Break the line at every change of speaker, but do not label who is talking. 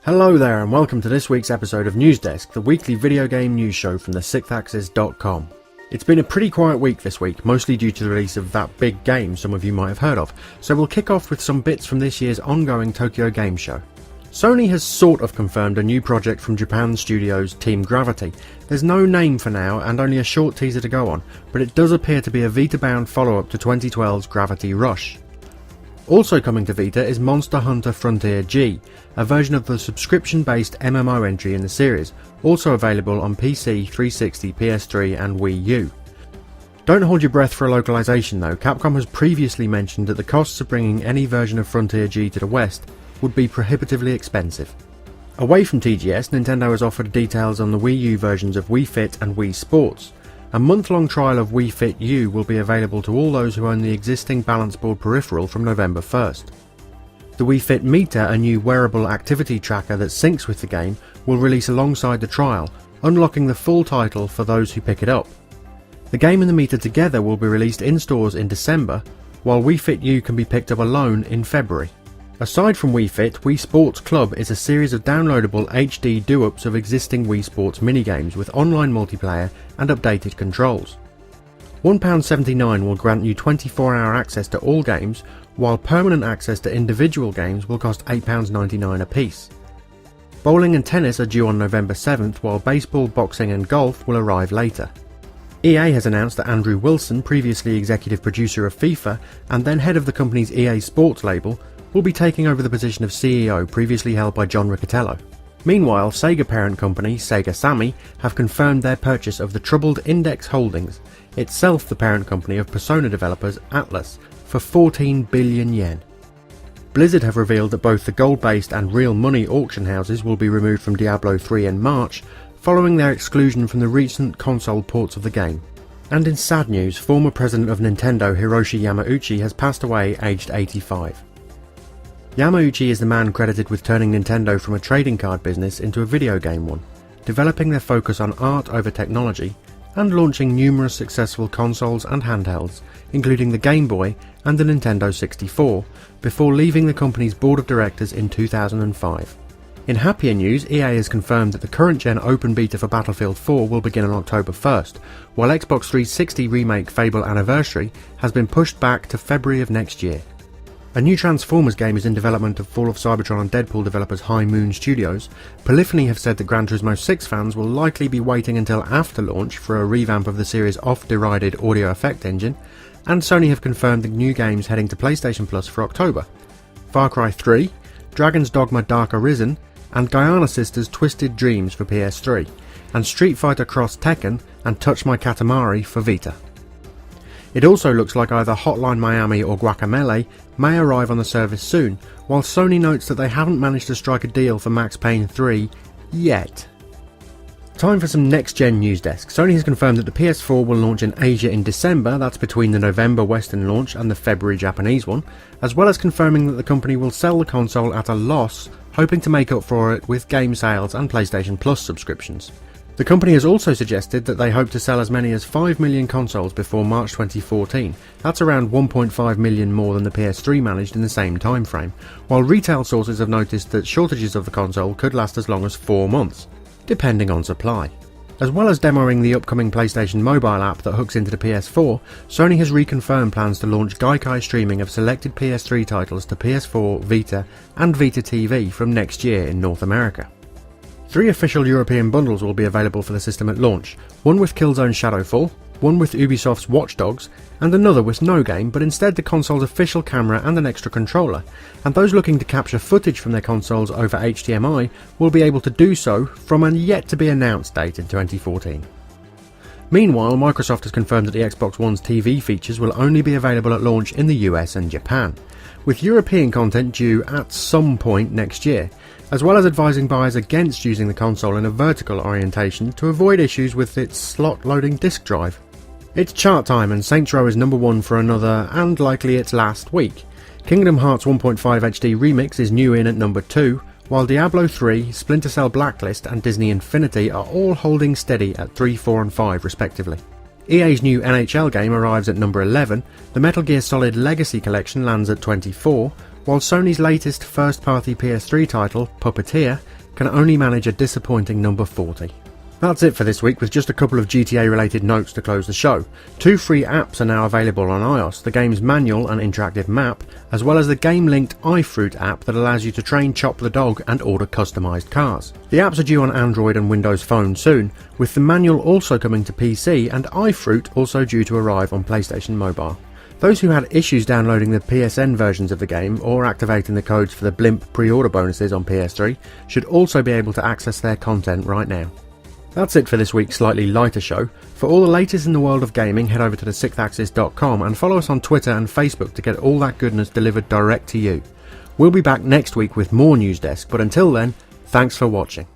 Hello there and welcome to this week's episode of Newsdesk, the weekly video game news show from TheSixthAxis.com. It's been a pretty quiet week this week, mostly due to the release of that big game some of you might have heard of, so we'll kick off with some bits from this year's ongoing Tokyo Game Show. Sony has sort of confirmed a new project from Japan studios Team Gravity. There's no name for now and only a short teaser to go on, but it does appear to be a Vita-bound follow-up to 2012's Gravity Rush. Also coming to Vita is Monster Hunter Frontier G, a version of the subscription-based MMO entry in the series, also available on PC, 360, PS3 and Wii U. Don't hold your breath for a localization though. Capcom has previously mentioned that the costs of bringing any version of Frontier G to the West would be prohibitively expensive. Away from TGS, Nintendo has offered details on the Wii U versions of Wii Fit and Wii Sports. A month-long trial of Wii Fit U will be available to all those who own the existing balance board peripheral from November 1st. The Wii Fit Meter, a new wearable activity tracker that syncs with the game, will release alongside the trial, unlocking the full title for those who pick it up. The game and the meter together will be released in stores in December, while Wii Fit U can be picked up alone in February. Aside from Wii Fit, Wii Sports Club is a series of downloadable HD do-ups of existing Wii Sports minigames with online multiplayer and updated controls. £1.79 will grant you 24-hour access to all games, while permanent access to individual games will cost £8.99 apiece. Bowling and tennis are due on November 7th, while baseball, boxing and golf will arrive later. EA has announced that Andrew Wilson, previously executive producer of FIFA and then head of the company's EA Sports label, will be taking over the position of CEO previously held by John Riccitiello. Meanwhile, Sega parent company Sega Sammy have confirmed their purchase of the troubled Index Holdings, itself the parent company of Persona developers Atlus, for 14 billion yen. Blizzard have revealed that both the gold-based and real money auction houses will be removed from Diablo 3 in March, following their exclusion from the recent console ports of the game. And in sad news, former president of Nintendo Hiroshi Yamauchi has passed away aged 85. Yamauchi is the man credited with turning Nintendo from a trading card business into a video game one, developing their focus on art over technology, and launching numerous successful consoles and handhelds, including the Game Boy and the Nintendo 64, before leaving the company's board of directors in 2005. In happier news, EA has confirmed that the current-gen open beta for Battlefield 4 will begin on October 1st, while Xbox 360 remake Fable Anniversary has been pushed back to February of next year. A new Transformers game is in development of Fall of Cybertron and Deadpool developers High Moon Studios. Polyphony have said that Gran Turismo 6 fans will likely be waiting until after launch for a revamp of the series' oft-derided audio effect engine, and Sony have confirmed the new games heading to PlayStation Plus for October. Far Cry 3, Dragon's Dogma Dark Arisen, and Guyana Sisters Twisted Dreams for PS3, and Street Fighter Cross Tekken and Touch My Katamari for Vita. It also looks like either Hotline Miami or Guacamelee may arrive on the service soon, while Sony notes that they haven't managed to strike a deal for Max Payne 3 yet. Time for some next-gen news desk. Sony has confirmed that the PS4 will launch in Asia in December, that's between the November Western launch and the February Japanese one, as well as confirming that the company will sell the console at a loss, hoping to make up for it with game sales and PlayStation Plus subscriptions. The company has also suggested that they hope to sell as many as 5 million consoles before March 2014, that's around 1.5 million more than the PS3 managed in the same time frame, while retail sources have noticed that shortages of the console could last as long as 4 months, depending on supply. As well as demoing the upcoming PlayStation mobile app that hooks into the PS4, Sony has reconfirmed plans to launch Gaikai streaming of selected PS3 titles to PS4, Vita and Vita TV from next year in North America. 3 official European bundles will be available for the system at launch, one with Killzone Shadowfall, one with Ubisoft's Watch Dogs, and another with no game but instead the console's official camera and an extra controller, and those looking to capture footage from their consoles over HDMI will be able to do so from a yet-to-be-announced date in 2014. Meanwhile, Microsoft has confirmed that the Xbox One's TV features will only be available at launch in the US and Japan, with European content due at some point next year, as well as advising buyers against using the console in a vertical orientation to avoid issues with its slot-loading disk drive. It's chart time and Saints Row is number 1 for another, and likely its last week. Kingdom Hearts 1.5 HD Remix is new in at number 2, while Diablo 3, Splinter Cell Blacklist and Disney Infinity are all holding steady at 3, 4 and 5 respectively. EA's new NHL game arrives at number 11, the Metal Gear Solid Legacy Collection lands at 24, while Sony's latest first-party PS3 title, Puppeteer, can only manage a disappointing number 40. That's it for this week, with just a couple of GTA related notes to close the show. 2 free apps are now available on iOS, the game's manual and interactive map, as well as the game-linked iFruit app that allows you to train Chop the dog and order customised cars. The apps are due on Android and Windows Phone soon, with the manual also coming to PC and iFruit also due to arrive on PlayStation Mobile. Those who had issues downloading the PSN versions of the game or activating the codes for the Blimp pre-order bonuses on PS3 should also be able to access their content right now. That's it for this week's slightly lighter show. For all the latest in the world of gaming, head over to TheSixthAxis.com and follow us on Twitter and Facebook to get all that goodness delivered direct to you. We'll be back next week with more Newsdesk, but until then, thanks for watching.